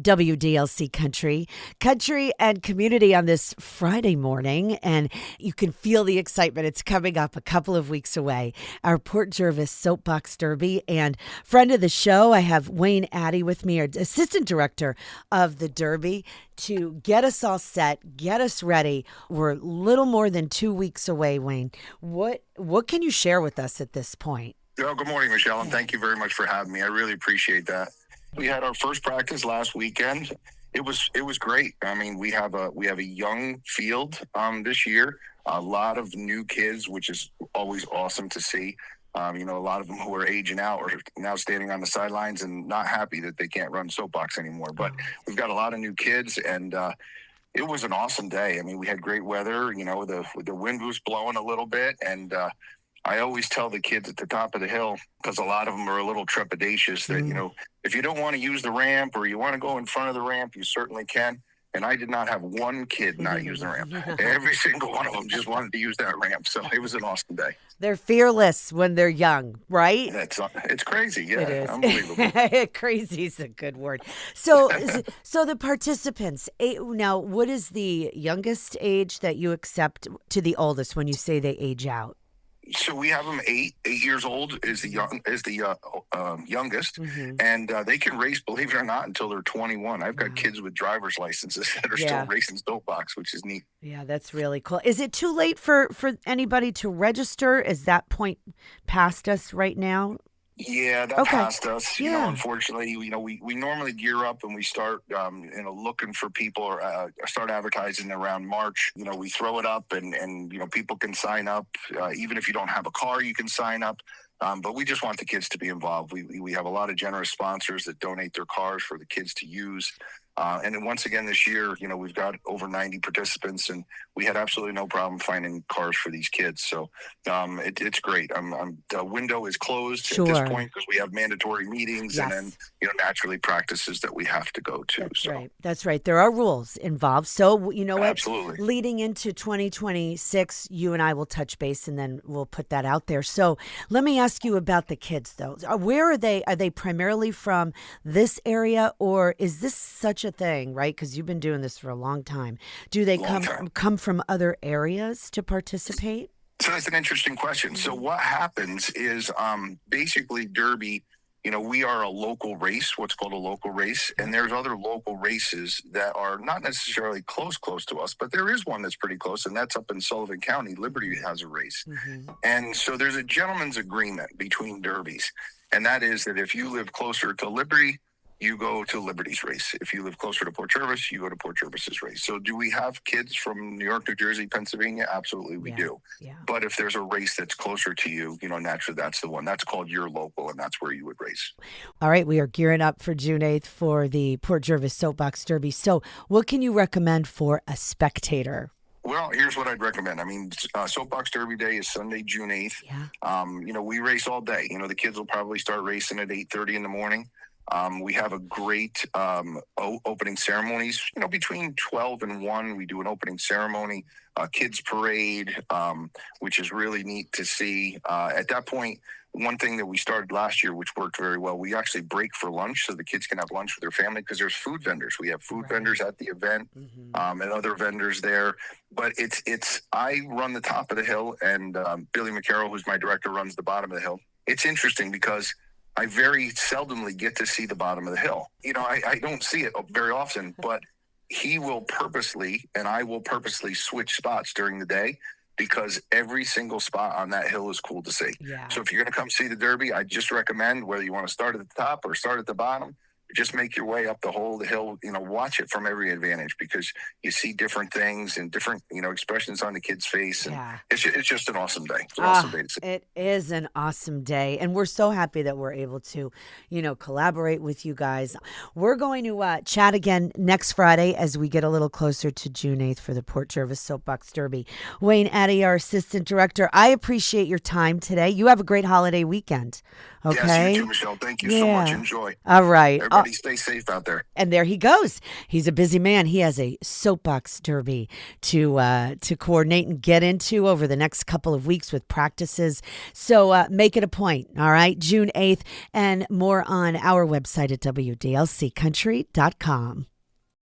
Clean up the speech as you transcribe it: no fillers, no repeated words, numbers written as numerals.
WDLC Country and Community on this Friday morning, and you can feel the excitement. It's coming up a couple of weeks away. Our Port Jervis Soapbox Derby, and friend of the show, I have Wayne Addy with me, our Assistant Director of the Derby, to get us all set, get us ready. We're a little more than 2 weeks away, Wayne. What can you share with us at this point? Oh, good morning, Michelle, and thank you very much for having me. I really appreciate that. We had our first practice last weekend. It was great. I mean, we have a young field this year. A lot of new kids, which is always awesome to see. A lot of them who are aging out are now standing on the sidelines and not happy that they can't run soapbox anymore. But we've got a lot of new kids, and it was an awesome day. I mean, we had great weather. The wind was blowing a little bit, and I always tell the kids at the top of the hill, because a lot of them are a little trepidatious, that, if you don't want to use the ramp or you want to go in front of the ramp, you certainly can. And I did not have one kid not use the ramp. Every single one of them just wanted to use that ramp. So it was an awesome day. They're fearless when they're young, right? It's crazy. Yeah, it is. Unbelievable. Crazy is a good word. So the participants, now, what is the youngest age that you accept to the oldest when you say they age out? So we have them 8 years old is the youngest, and they can race, believe it or not, until they're 21. I've got kids with driver's licenses that are still racing soapbox, which is neat. Yeah, that's really cool. Is it too late for anybody to register? Is that point past us right now? Yeah, that passed us. Unfortunately, we normally gear up and we start, looking for people or start advertising around March. We throw it up and people can sign up. Even if you don't have a car, you can sign up. But we just want the kids to be involved. We have a lot of generous sponsors that donate their cars for the kids to use. And then once again this year, we've got over 90 participants, and we had absolutely no problem finding cars for these kids. So it's great. The window is closed at this point because we have mandatory meetings and then naturally practices that we have to go to. That's right. There are rules involved. So you know what? Absolutely. Leading into 2026, you and I will touch base, and then we'll put that out there. So let me ask you about the kids, though. Where are they? Are they primarily from this area, or is this such a thing, right? Because you've been doing this for a long time. Do they come from other areas to participate? So that's an interesting question. So what happens is basically Derby, we are a local race, what's called a local race, and there's other local races that are not necessarily close to us, but there is one that's pretty close, and that's up in Sullivan County. Liberty has a race. And so there's a gentleman's agreement between Derbies, and that is that if you live closer to Liberty, you go to Liberty's race. If you live closer to Port Jervis, you go to Port Jervis's race. So do we have kids from New York, New Jersey, Pennsylvania? Absolutely, we do. Yeah. But if there's a race that's closer to you, naturally that's the one. That's called your local, and that's where you would race. All right, we are gearing up for June 8th for the Port Jervis Soapbox Derby. So what can you recommend for a spectator? Well, here's what I'd recommend. I mean, Soapbox Derby Day is Sunday, June 8th. Yeah. We race all day. The kids will probably start racing at 8:30 in the morning. We have a great opening ceremonies. Between 12 and 1, we do an opening ceremony, kids parade, which is really neat to see. At that point, one thing that we started last year, which worked very well, we actually break for lunch so the kids can have lunch with their family because there's food vendors. We have food vendors at the event and other vendors there. But I run the top of the hill, and Billy McCarroll, who's my director, runs the bottom of the hill. It's interesting because I very seldomly get to see the bottom of the hill. I don't see it very often, but he will purposely, and I will purposely switch spots during the day because every single spot on that hill is cool to see. Yeah. So if you're going to come see the Derby, I just recommend whether you want to start at the top or start at the bottom, just make your way up the hill, watch it from every advantage because you see different things and different, expressions on the kid's face. And it's just an awesome day. It's an awesome day to see. It is an awesome day. And we're so happy that we're able to, collaborate with you guys. We're going to chat again next Friday as we get a little closer to June 8th for the Port Jervis Soapbox Derby. Wayne Addy, our Assistant Director, I appreciate your time today. You have a great holiday weekend. Yes, you Okay. too, Michelle. Thank you so much. Enjoy. All right. Everybody stay safe out there. And there he goes. He's a busy man. He has a soapbox derby to coordinate and get into over the next couple of weeks with practices. So make it a point. All right, June 8th, and more on our website at WDLCcountry.com.